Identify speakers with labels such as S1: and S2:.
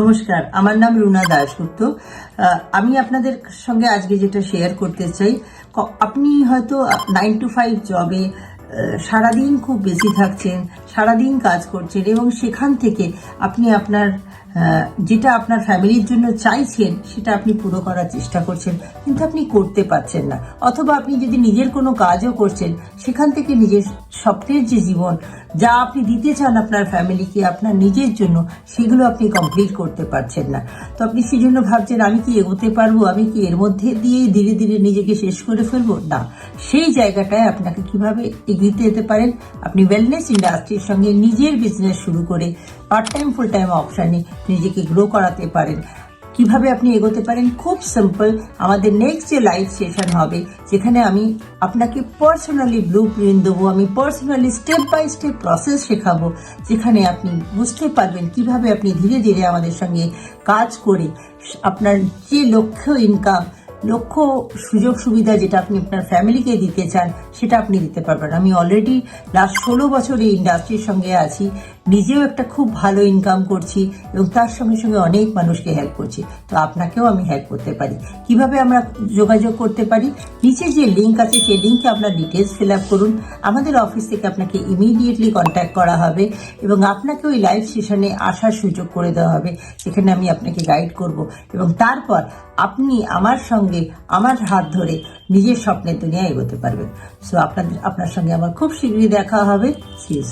S1: নমস্কার, আমার নাম রুনা দাশগুপ্ত। আমি আপনাদের সঙ্গে আজকে যেটা শেয়ার করতে চাই, আপনি হয়তো 9 to 5 জবে সারাদিন খুব বেশি থাকছেন, সারাদিন কাজ করছেন এবং সেখান থেকে আপনি আপনার যেটা আপনার ফ্যামিলির জন্য চাইছেন সেটা আপনি পুরো করার চেষ্টা করছেন, কিন্তু আপনি করতে পারছেন না। অথবা আপনি যদি নিজের কোনো কাজও করছেন, সেখান থেকে নিজের স্বপ্নের যে জীবন, যা আপনি দিতে চান আপনার ফ্যামিলিকে, আপনার নিজের জন্য, সেগুলো আপনি কমপ্লিট করতে পারছেন না। তো আপনি সেই জন্য ভাবছেন, আমি কি এগোতে পারবো, আমি কি এর মধ্যে দিয়ে ধীরে ধীরে নিজেকে শেষ করে ফেলবো? না, সেই জায়গাটায় আপনাকে কিভাবে এগিয়ে যেতে পারেন, আপনি ওয়েলনেস ইন্ডাস্ট্রির সঙ্গে নিজের বিজনেস শুরু করে পার্ট টাইম ফুল টাইম অপশানে নিজেকে গ্রো করাতে পারেন, কিভাবে আপনি এগোতে পারেন, খুব সিম্পল। আমাদের নেক্সট যে লাইভ সেশন হবে, যেখানে আমি আপনাকে পার্সোনালি ব্লু প্রিন্ট দেবো, আমি personally step by step process শেখাবো, যেখানে আপনি বুঝতে পারবেন কিভাবে আপনি ধীরে ধীরে আমাদের সঙ্গে কাজ করে আপনার যে লক্ষ্য ইনকাম, লক্ষ্য সুযোগ সুবিধা যেটা আপনি আপনার ফ্যামিলিকে দিতে চান, সেটা আপনি দিতে পারবেন। আমি অলরেডি লাস্ট 16 বছর এই ইন্ডাস্ট্রির সঙ্গে আছি, নিজেও একটা খুব ভালো ইনকাম করছি এবং তার সঙ্গে সঙ্গে অনেক মানুষকে হেল্প করছি। তো আপনাকেও আমি হেল্প করতে পারি। কিভাবে আমরা যোগাযোগ করতে পারি? নিচে যে লিঙ্ক আছে, সেই লিঙ্কে আপনার ডিটেলস ফিল আপ করুন। আমাদের অফিস থেকে আপনাকে ইমিডিয়েটলি কন্ট্যাক্ট করা হবে এবং আপনাকে ওই লাইভ সেশনে আসার সুযোগ করে দেওয়া হবে, যেখানে আমি আপনাকে গাইড করব এবং তারপর আপনি আমার সঙ্গে, আমার হাত ধরে নিজের স্বপ্নের দুনিয়ায় এগোতে পারবেন। সো আপনার সঙ্গে আমার খুব শীঘ্রই দেখা হবে। See you soon.